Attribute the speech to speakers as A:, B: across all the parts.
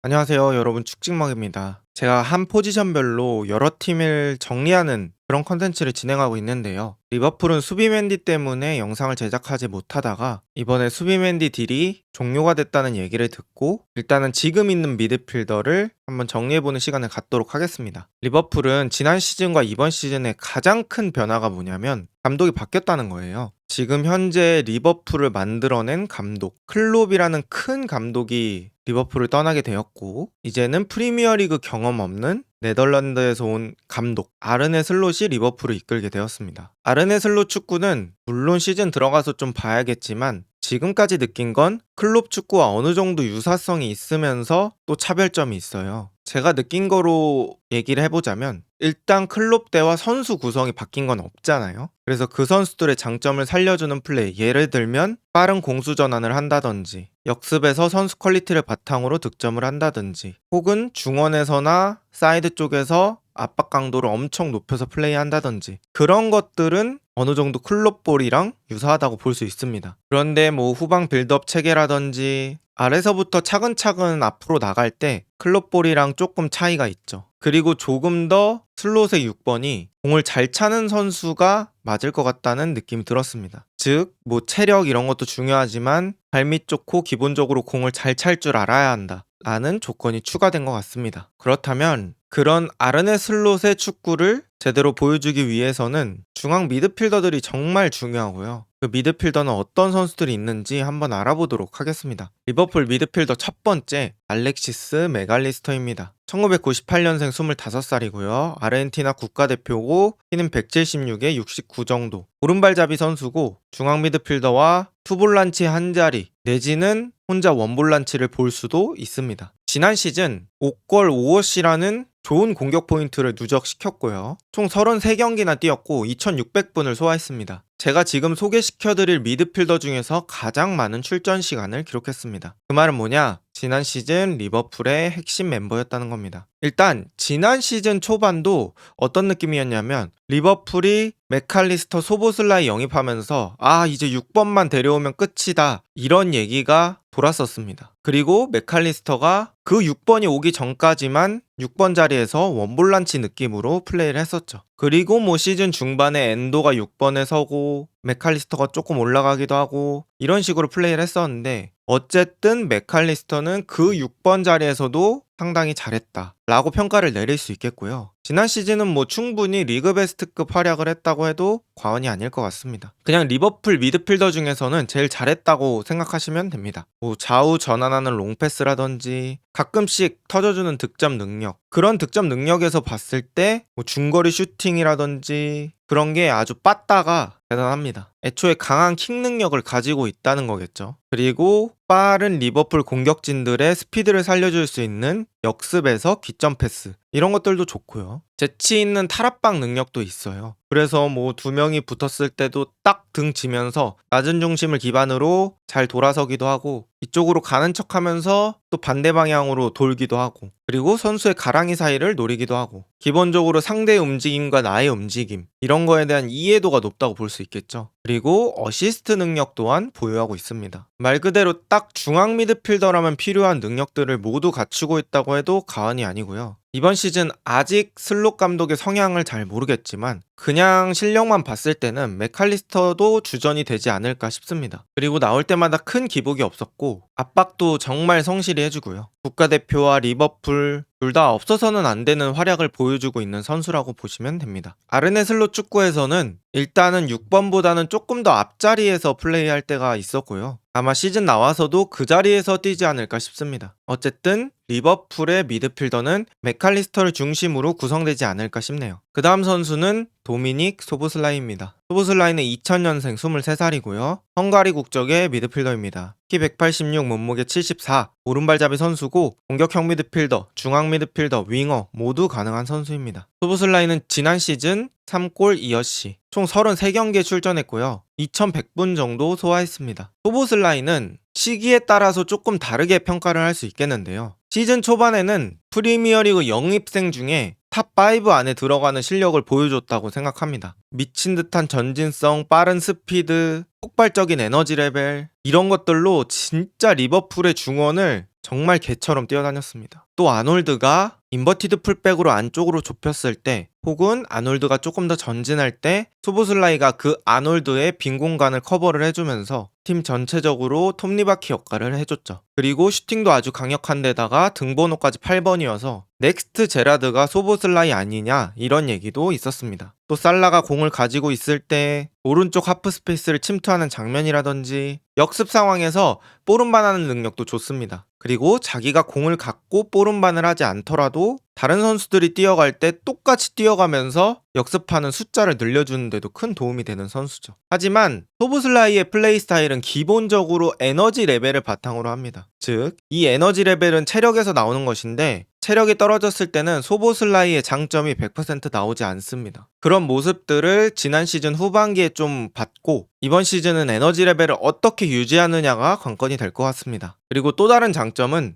A: 안녕하세요, 여러분. 축직먹입니다. 제가 한 포지션별로 여러 팀을 정리하는 그런 컨텐츠를 진행하고 있는데요. 리버풀은 수비 맨디 때문에 영상을 제작하지 못하다가 이번에 수비 맨디 딜이 종료가 됐다는 얘기를 듣고 일단은 지금 있는 미드필더를 한번 정리해보는 시간을 갖도록 하겠습니다. 리버풀은 지난 시즌과 이번 시즌의 가장 큰 변화가 뭐냐면 감독이 바뀌었다는 거예요. 지금 현재 리버풀을 만들어낸 감독, 클롭이라는 큰 감독이 리버풀을 떠나게 되었고, 이제는 프리미어리그 경험 없는 네덜란드에서 온 감독 아르네 슬롯이 리버풀을 이끌게 되었습니다. 아르네 슬롯 축구는 물론 시즌 들어가서 좀 봐야겠지만 지금까지 느낀 건 클롭 축구와 어느 정도 유사성이 있으면서 또 차별점이 있어요. 제가 느낀 거로 얘기를 해보자면 일단 클롭 때와 선수 구성이 바뀐 건 없잖아요. 그래서 그 선수들의 장점을 살려주는 플레이, 예를 들면 빠른 공수 전환을 한다든지 역습에서 선수 퀄리티를 바탕으로 득점을 한다든지 혹은 중원에서나 사이드 쪽에서 압박 강도를 엄청 높여서 플레이한다든지 그런 것들은 어느 정도 클롭볼이랑 유사하다고 볼 수 있습니다. 그런데 뭐 후방 빌드업 체계라든지 아래서부터 차근차근 앞으로 나갈 때 클롭볼이랑 조금 차이가 있죠. 그리고 조금 더 슬롯의 6번이 공을 잘 차는 선수가 맞을 것 같다는 느낌이 들었습니다. 즉, 뭐 체력 이런 것도 중요하지만 발밑 좋고 기본적으로 공을 잘 찰 줄 알아야 한다 라는 조건이 추가된 것 같습니다. 그렇다면 그런 아르네 슬롯의 축구를 제대로 보여주기 위해서는 중앙 미드필더들이 정말 중요하고요. 그 미드필더는 어떤 선수들이 있는지 한번 알아보도록 하겠습니다. 리버풀 미드필더 첫 번째 알렉시스 맥알리스터입니다. 1998년생 25살이고요. 아르헨티나 국가대표고 키는 176에 69 정도. 오른발잡이 선수고 중앙 미드필더와 투볼란치 한 자리 내지는 혼자 원볼란치를 볼 수도 있습니다. 지난 시즌 5골 5어시라는 좋은 공격 포인트를 누적시켰고요. 총 33경기나 뛰었고 2600분을 소화했습니다. 제가 지금 소개시켜드릴 미드필더 중에서 가장 많은 출전 시간을 기록했습니다. 그 말은 뭐냐? 지난 시즌 리버풀의 핵심 멤버였다는 겁니다. 일단 지난 시즌 초반도 어떤 느낌이었냐면 리버풀이 맥칼리스터 소보슬라이 영입하면서 이제 6번만 데려오면 끝이다 이런 얘기가 돌았었습니다. 그리고 맥칼리스터가 그 6번이 오기 전까지만 6번 자리에서 원볼란치 느낌으로 플레이를 했었죠. 그리고 뭐 시즌 중반에 엔도가 6번에 서고 맥칼리스터가 조금 올라가기도 하고 이런 식으로 플레이를 했었는데 어쨌든 맥칼리스터는 그 6번 자리에서도 상당히 잘했다 라고 평가를 내릴 수 있겠고요. 지난 시즌은 뭐 충분히 리그 베스트급 활약을 했다고 해도 과언이 아닐 것 같습니다. 그냥 리버풀 미드필더 중에서는 제일 잘했다고 생각하시면 됩니다. 뭐 좌우 전환하는 롱패스라든지 가끔씩 터져주는 득점 능력, 그런 득점 능력에서 봤을 때 뭐 중거리 슈팅이라든지 그런 게 아주 빠따가 대단합니다. 애초에 강한 킥 능력을 가지고 있다는 거겠죠. 그리고 빠른 리버풀 공격진들의 스피드를 살려줄 수 있는 역습에서 뒷점 패스 이런 것들도 좋고요. 재치 있는 탈압박 능력도 있어요. 그래서 뭐 두 명이 붙었을 때도 딱 등 지면서 낮은 중심을 기반으로 잘 돌아서기도 하고 이쪽으로 가는 척하면서 또 반대 방향으로 돌기도 하고 그리고 선수의 가랑이 사이를 노리기도 하고 기본적으로 상대의 움직임과 나의 움직임 이런 거에 대한 이해도가 높다고 볼 수 있겠죠. 그리고 어시스트 능력 또한 보유하고 있습니다. 말 그대로 딱 중앙 미드필더라면 필요한 능력들을 모두 갖추고 있다고 해도 과언이 아니고요. 이번 시즌 아직 슬롯 감독의 성향을 잘 모르겠지만 그냥 실력만 봤을 때는 맥칼리스터도 주전이 되지 않을까 싶습니다. 그리고 나올 때마다 큰 기복이 없었고 압박도 정말 성실히 해주고요. 국가대표와 리버풀 둘 다 없어서는 안 되는 활약을 보여주고 있는 선수라고 보시면 됩니다. 아르네 슬롯 축구에서는 일단은 6번보다는 조금 더 앞자리에서 플레이할 때가 있었고요. 아마 시즌 나와서도 그 자리에서 뛰지 않을까 싶습니다. 어쨌든 리버풀의 미드필더는 맥칼리스터를 중심으로 구성되지 않을까 싶네요. 그 다음 선수는 도미닉 소보슬라이입니다. 소보슬라이는 2000년생 23살이고요. 헝가리 국적의 미드필더입니다. 키 186, 몸무게 74, 오른발잡이 선수고 공격형 미드필더, 중앙 미드필더, 윙어 모두 가능한 선수입니다. 소보슬라이는 지난 시즌 3골 2어시 총 33경기에 출전했고요. 2100분 정도 소화했습니다. 소보슬라이는 시기에 따라서 조금 다르게 평가를 할 수 있겠는데요. 시즌 초반에는 프리미어리그 영입생 중에 탑5 안에 들어가는 실력을 보여줬다고 생각합니다. 미친 듯한 전진성, 빠른 스피드, 폭발적인 에너지 레벨 이런 것들로 진짜 리버풀의 중원을 정말 개처럼 뛰어다녔습니다. 또 아놀드가 인버티드 풀백으로 안쪽으로 좁혔을 때 혹은 아놀드가 조금 더 전진할 때 소보슬라이가 그 아놀드의 빈 공간을 커버를 해주면서 팀 전체적으로 톱니바퀴 역할을 해줬죠. 그리고 슈팅도 아주 강력한 데다가 등번호까지 8번이어서 넥스트 제라드가 소보슬라이 아니냐 이런 얘기도 있었습니다. 또 살라가 공을 가지고 있을 때 오른쪽 하프 스페이스를 침투하는 장면이라든지 역습 상황에서 볼운반하는 능력도 좋습니다. 그리고 자기가 공을 갖고 볼운반을 하지 않더라도 다른 선수들이 뛰어갈 때 똑같이 뛰어가면서 역습하는 숫자를 늘려주는 데도 큰 도움이 되는 선수죠. 하지만 소보슬라이의 플레이 스타일은 기본적으로 에너지 레벨을 바탕으로 합니다. 즉, 이 에너지 레벨은 체력에서 나오는 것인데 체력이 떨어졌을 때는 소보슬라이의 장점이 100% 나오지 않습니다. 그런 모습들을 지난 시즌 후반기에 좀 봤고 이번 시즌은 에너지 레벨을 어떻게 유지하느냐가 관건이 될 것 같습니다. 그리고 또 다른 장점은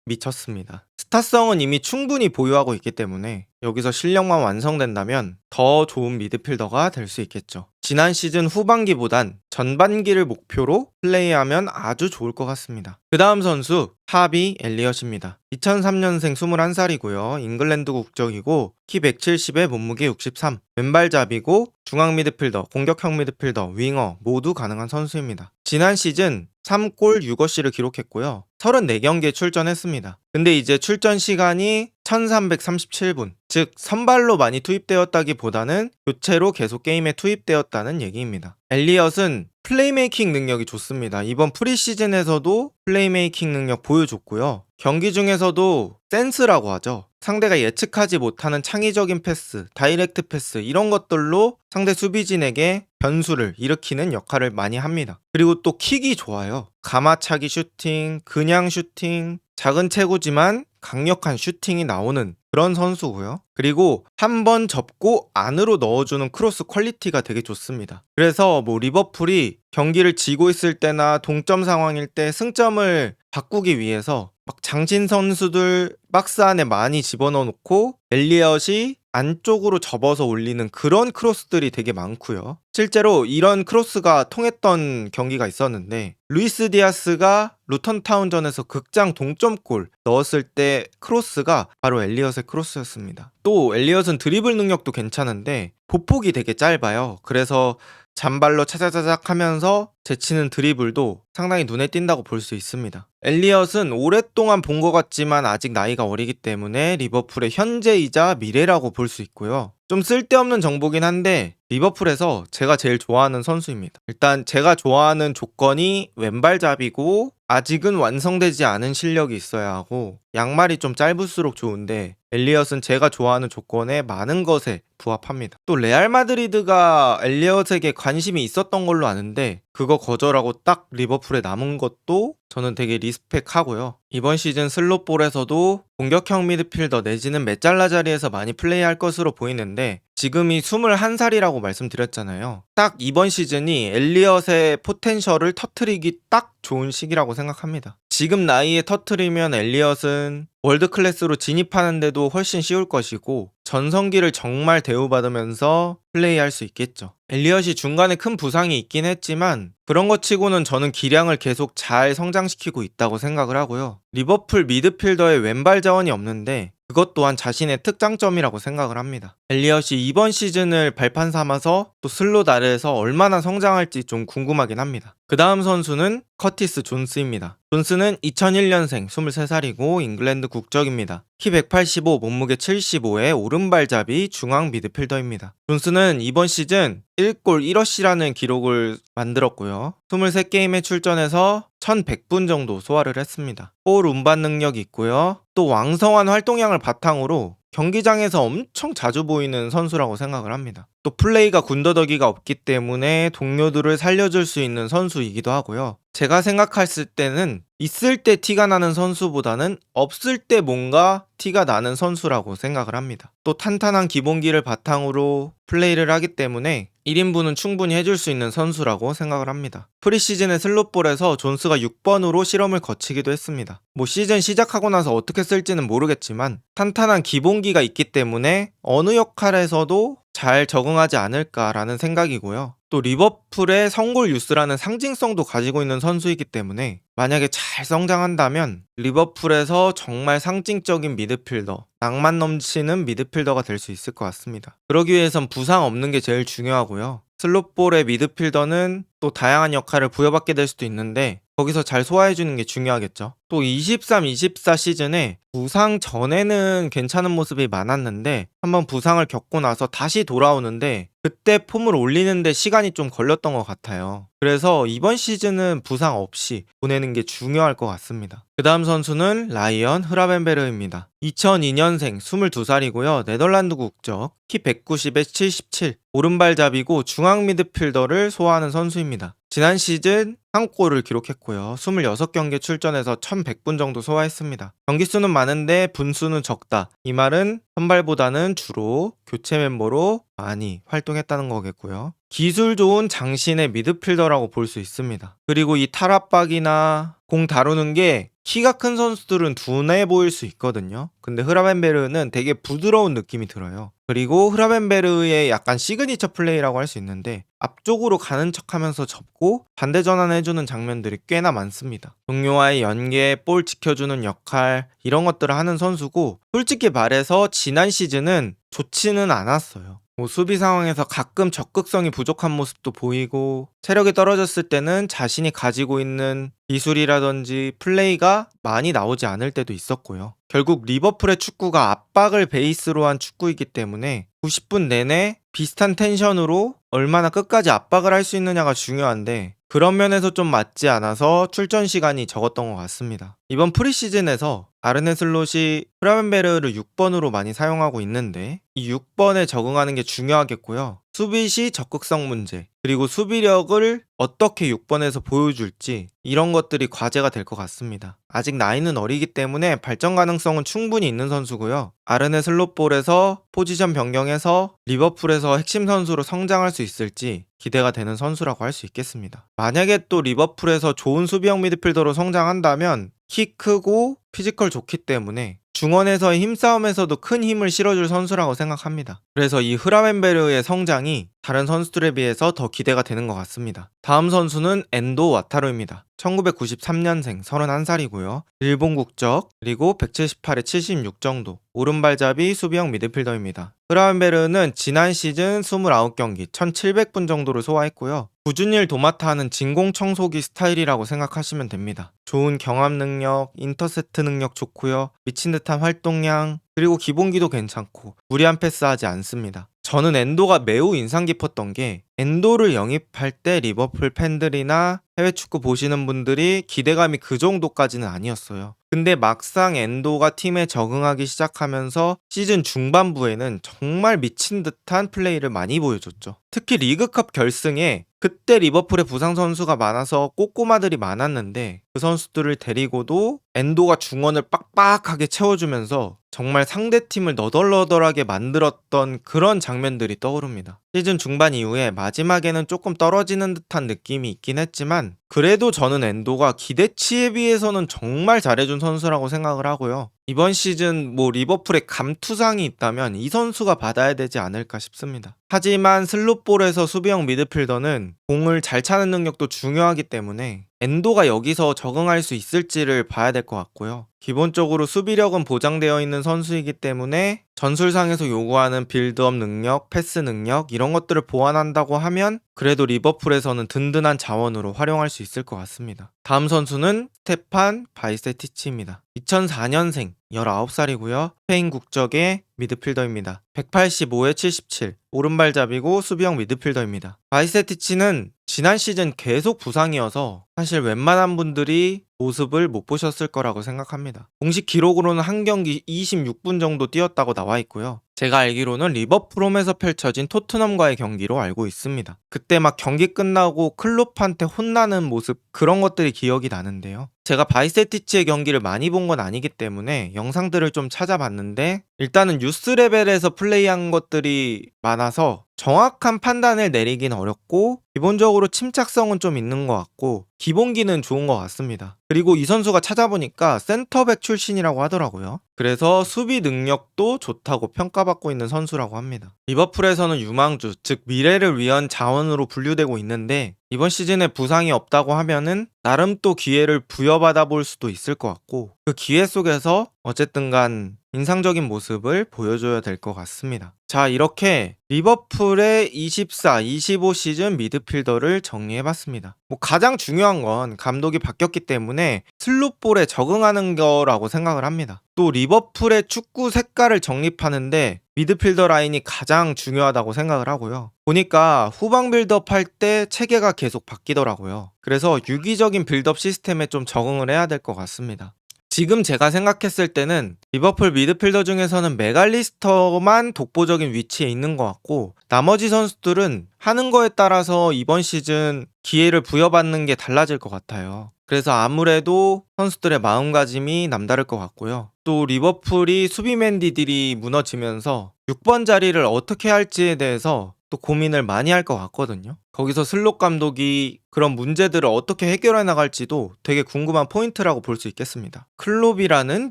A: 미쳤습니다. 스타성은 이미 충분히 보유하고 있기 때문에 여기서 실력만 완성된다면 더 좋은 미드필더가 될 수 있겠죠. 지난 시즌 후반기보단 전반기를 목표로 플레이하면 아주 좋을 것 같습니다. 그 다음 선수 하비 엘리엇입니다. 2003년생 21살이고요. 잉글랜드 국적이고 키 170에 몸무게 63, 왼발잡이고 중앙 미드필더, 공격형 미드필더, 윙어 모두 가능한 선수입니다. 지난 시즌 3골 6어시를 기록했고요. 34경기에 출전했습니다. 근데 이제 출전 시간이 1337분, 즉 선발로 많이 투입되었다기보다는 교체로 계속 게임에 투입되었다는 얘기입니다. 엘리엇은 플레이메이킹 능력이 좋습니다. 이번 프리시즌에서도 플레이메이킹 능력 보여줬고요. 경기 중에서도 센스라고 하죠. 상대가 예측하지 못하는 창의적인 패스, 다이렉트 패스 이런 것들로 상대 수비진에게 변수를 일으키는 역할을 많이 합니다. 그리고 또 킥이 좋아요. 가마차기 슈팅, 그냥 슈팅, 작은 체구지만 강력한 슈팅이 나오는 그런 선수고요. 그리고 한번 접고 안으로 넣어주는 크로스 퀄리티가 되게 좋습니다. 그래서 리버풀이 경기를 지고 있을 때나 동점 상황일 때 승점을 바꾸기 위해서 막 장신 선수들 박스 안에 많이 집어넣어 놓고 엘리엇이 안쪽으로 접어서 올리는 그런 크로스들이 되게 많고요. 실제로 이런 크로스가 통했던 경기가 있었는데 루이스 디아스가 루턴타운전에서 극장 동점골 넣었을 때 크로스가 바로 엘리엇의 크로스였습니다. 또 엘리엇은 드리블 능력도 괜찮은데 보폭이 되게 짧아요. 그래서 잔발로 차자자작 하면서 제치는 드리블도 상당히 눈에 띈다고 볼 수 있습니다. 엘리엇은 오랫동안 본 것 같지만 아직 나이가 어리기 때문에 리버풀의 현재이자 미래라고 볼 수 있고요. 좀 쓸데없는 정보긴 한데 리버풀에서 제가 제일 좋아하는 선수입니다. 일단 제가 좋아하는 조건이 왼발잡이고 아직은 완성되지 않은 실력이 있어야 하고 양말이 좀 짧을수록 좋은데 엘리엇은 제가 좋아하는 조건에 많은 것에 부합합니다. 또 레알 마드리드가 엘리엇에게 관심이 있었던 걸로 아는데 그거 거절하고 딱 리버풀에 남은 것도 저는 되게 리스펙하고요. 이번 시즌 슬롯볼에서도 공격형 미드필더 내지는 메잘라 자리에서 많이 플레이할 것으로 보이는데 지금이 21살이라고 말씀드렸잖아요. 딱 이번 시즌이 엘리엇의 포텐셜을 터트리기 딱 좋은 시기라고 생각합니다. 지금 나이에 터트리면 엘리엇은 월드클래스로 진입하는데도 훨씬 쉬울 것이고 전성기를 정말 대우받으면서 플레이할 수 있겠죠. 엘리엇이 중간에 큰 부상이 있긴 했지만 그런 것 치고는 저는 기량을 계속 잘 성장시키고 있다고 생각을 하고요. 리버풀 미드필더에 왼발 자원이 없는데 그것 또한 자신의 특장점이라고 생각을 합니다. 엘리엇이 이번 시즌을 발판 삼아서 또 슬롯 아래에서 얼마나 성장할지 좀 궁금하긴 합니다. 그 다음 선수는 커티스 존스입니다. 존스는 2001년생 23살이고 잉글랜드 국적입니다. 키 185, 몸무게 75의 오른발잡이 중앙 미드필더입니다. 존스는 이번 시즌 1골 1어시라는 기록을 만들었고요. 23게임에 출전해서 1100분 정도 소화를 했습니다. 볼 운반 능력이 있고요. 또 왕성한 활동량을 바탕으로 경기장에서 엄청 자주 보이는 선수라고 생각을 합니다. 또 플레이가 군더더기가 없기 때문에 동료들을 살려줄 수 있는 선수이기도 하고요. 제가 생각했을 때는 있을 때 티가 나는 선수보다는 없을 때 뭔가 티가 나는 선수라고 생각을 합니다. 또 탄탄한 기본기를 바탕으로 플레이를 하기 때문에 1인분은 충분히 해줄 수 있는 선수라고 생각을 합니다. 프리시즌의 슬롯볼에서 존스가 6번으로 실험을 거치기도 했습니다. 시즌 시작하고 나서 어떻게 쓸지는 모르겠지만 탄탄한 기본기가 있기 때문에 어느 역할에서도 잘 적응하지 않을까라는 생각이고요. 또 리버풀의 성골 유스라는 상징성도 가지고 있는 선수이기 때문에 만약에 잘 성장한다면 리버풀에서 정말 상징적인 미드필더, 낭만 넘치는 미드필더가 될 수 있을 것 같습니다. 그러기 위해선 부상 없는 게 제일 중요하고요. 슬롯볼의 미드필더는 또 다양한 역할을 부여받게 될 수도 있는데 거기서 잘 소화해주는 게 중요하겠죠. 또 23-24 시즌에 부상 전에는 괜찮은 모습이 많았는데 한번 부상을 겪고 나서 다시 돌아오는데 그때 폼을 올리는데 시간이 좀 걸렸던 것 같아요. 그래서 이번 시즌은 부상 없이 보내는 게 중요할 것 같습니다. 그 다음 선수는 라이언 흐라벤베르입니다. 2002년생 22살이고요. 네덜란드 국적, 키 190에 77, 오른발잡이고 중앙 미드필더를 소화하는 선수입니다. 지난 시즌 한 골을 기록했고요. 26경기에 출전해서 1100분 정도 소화했습니다. 경기수는 많은데 분수는 적다. 이 말은 선발보다는 주로 교체 멤버로 많이 활동했다는 거겠고요. 기술 좋은 장신의 미드필더라고 볼 수 있습니다. 그리고 이 탈압박이나 공 다루는 게 키가 큰 선수들은 둔해 보일 수 있거든요. 근데 흐라벤베르는 되게 부드러운 느낌이 들어요. 그리고 흐라벤베르의 약간 시그니처 플레이라고 할 수 있는데 앞쪽으로 가는 척하면서 접고 반대 전환해주는 장면들이 꽤나 많습니다. 동료와의 연계, 볼 지켜주는 역할 이런 것들을 하는 선수고 솔직히 말해서 지난 시즌은 좋지는 않았어요. 수비 상황에서 가끔 적극성이 부족한 모습도 보이고 체력이 떨어졌을 때는 자신이 가지고 있는 기술이라든지 플레이가 많이 나오지 않을 때도 있었고요. 결국 리버풀의 축구가 압박을 베이스로 한 축구이기 때문에 90분 내내 비슷한 텐션으로 얼마나 끝까지 압박을 할 수 있느냐가 중요한데 그런 면에서 좀 맞지 않아서 출전 시간이 적었던 것 같습니다. 이번 프리시즌에서 아르네 슬롯이 흐라벤베르를 6번으로 많이 사용하고 있는데 이 6번에 적응하는 게 중요하겠고요. 수비 시 적극성 문제, 그리고 수비력을 어떻게 6번에서 보여줄지 이런 것들이 과제가 될 것 같습니다. 아직 나이는 어리기 때문에 발전 가능성은 충분히 있는 선수고요. 아르네 슬롯볼에서 포지션 변경해서 리버풀에서 핵심 선수로 성장할 수 있을지 기대가 되는 선수라고 할 수 있겠습니다. 만약에 또 리버풀에서 좋은 수비형 미드필더로 성장한다면 키 크고 피지컬 좋기 때문에 중원에서의 힘싸움에서도 큰 힘을 실어줄 선수라고 생각합니다. 그래서 이 흐라벤베르의 성장이 다른 선수들에 비해서 더 기대가 되는 것 같습니다. 다음 선수는 엔도 와타루입니다. 1993년생 31살이고요. 일본 국적, 그리고 178에 76 정도, 오른발잡이 수비형 미드필더입니다. 흐라벤베르는 지난 시즌 29경기 1700분 정도를 소화했고요. 구준일 도마타 하는 진공청소기 스타일이라고 생각하시면 됩니다. 좋은 경합 능력, 인터셉트 능력 좋고요. 미친 듯한 활동량, 그리고 기본기도 괜찮고 무리한 패스하지 않습니다. 저는 엔도가 매우 인상 깊었던 게 엔도를 영입할 때 리버풀 팬들이나 해외 축구 보시는 분들이 기대감이 그 정도까지는 아니었어요. 근데 막상 엔도가 팀에 적응하기 시작하면서 시즌 중반부에는 정말 미친 듯한 플레이를 많이 보여줬죠. 특히 리그컵 결승에 그때 리버풀에 부상 선수가 많아서 꼬꼬마들이 많았는데 그 선수들을 데리고도 엔도가 중원을 빡빡하게 채워주면서 정말 상대팀을 너덜너덜하게 만들었던 그런 장면들이 떠오릅니다. 시즌 중반 이후에 마지막에는 조금 떨어지는 듯한 느낌이 있긴 했지만 그래도 저는 엔도가 기대치에 비해서는 정말 잘해준 선수라고 생각을 하고요. 이번 시즌 리버풀에 감투상이 있다면 이 선수가 받아야 되지 않을까 싶습니다. 하지만 슬롯볼에서 수비형 미드필더는 공을 잘 차는 능력도 중요하기 때문에 엔도가 여기서 적응할 수 있을지를 봐야 될 것 같고요. 기본적으로 수비력은 보장되어 있는 선수이기 때문에 전술상에서 요구하는 빌드업 능력, 패스 능력 이런 것들을 보완한다고 하면 그래도 리버풀에서는 든든한 자원으로 활용할 수 있을 것 같습니다. 다음 선수는 스테판 바이세티치입니다. 2004년생 19살이고요. 스페인 국적의 미드필더입니다. 185에 77, 오른발잡이고 수비형 미드필더입니다. 바이세티치는 지난 시즌 계속 부상이어서 사실 웬만한 분들이 모습을 못 보셨을 거라고 생각합니다. 공식 기록으로는 한 경기 26분 정도 뛰었다고 나와 있고요. 제가 알기로는 리버풀홈에서 펼쳐진 토트넘과의 경기로 알고 있습니다. 그때 막 경기 끝나고 클롭한테 혼나는 모습 그런 것들이 기억이 나는데요. 제가 바이세티치의 경기를 많이 본 건 아니기 때문에 영상들을 좀 찾아봤는데 일단은 유스 레벨에서 플레이한 것들이 많아서 정확한 판단을 내리긴 어렵고 기본적으로 침착성은 좀 있는 것 같고 기본기는 좋은 것 같습니다. 그리고 이 선수가 찾아보니까 센터백 출신이라고 하더라고요. 그래서 수비 능력도 좋다고 평가받고 있는 선수라고 합니다. 리버풀에서는 유망주, 즉 미래를 위한 자원으로 분류되고 있는데 이번 시즌에 부상이 없다고 하면은 나름 또 기회를 부여받아 볼 수도 있을 것 같고 그 기회 속에서 어쨌든 간 인상적인 모습을 보여줘야 될 것 같습니다. 자, 이렇게 리버풀의 24-25 시즌 미드필더를 정리해봤습니다. 가장 중요한 건 감독이 바뀌었기 때문에 슬롯볼에 적응하는 거라고 생각을 합니다. 또 리버풀의 축구 색깔을 정립하는데 미드필더 라인이 가장 중요하다고 생각을 하고요. 보니까 후방 빌드업 할 때 체계가 계속 바뀌더라고요. 그래서 유기적인 빌드업 시스템에 좀 적응을 해야 될 것 같습니다. 지금 제가 생각했을 때는 리버풀 미드필더 중에서는 메갈리스터만 독보적인 위치에 있는 것 같고 나머지 선수들은 하는 거에 따라서 이번 시즌 기회를 부여받는 게 달라질 것 같아요. 그래서 아무래도 선수들의 마음가짐이 남다를 것 같고요. 또 리버풀이 수비 맨디들이 무너지면서 6번 자리를 어떻게 할지에 대해서 또 고민을 많이 할 것 같거든요. 거기서 슬롯 감독이 그런 문제들을 어떻게 해결해 나갈지도 되게 궁금한 포인트라고 볼 수 있겠습니다. 클롭이라는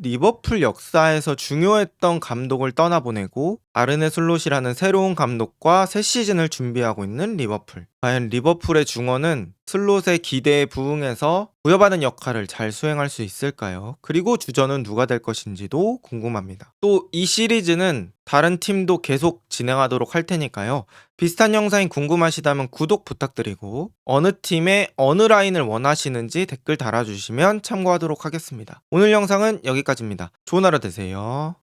A: 리버풀 역사에서 중요했던 감독을 떠나보내고 아르네 슬롯이라는 새로운 감독과 새 시즌을 준비하고 있는 리버풀. 과연 리버풀의 중원은 슬롯의 기대에 부응해서 부여받은 역할을 잘 수행할 수 있을까요? 그리고 주전은 누가 될 것인지도 궁금합니다. 또 이 시리즈는 다른 팀도 계속 진행하도록 할 테니까요. 비슷한 영상이 궁금하시다면 구독 부탁드리고 어느 팀의 어느 라인을 원하시는지 댓글 달아주시면 참고하도록 하겠습니다. 오늘 영상은 여기까지입니다. 좋은 하루 되세요.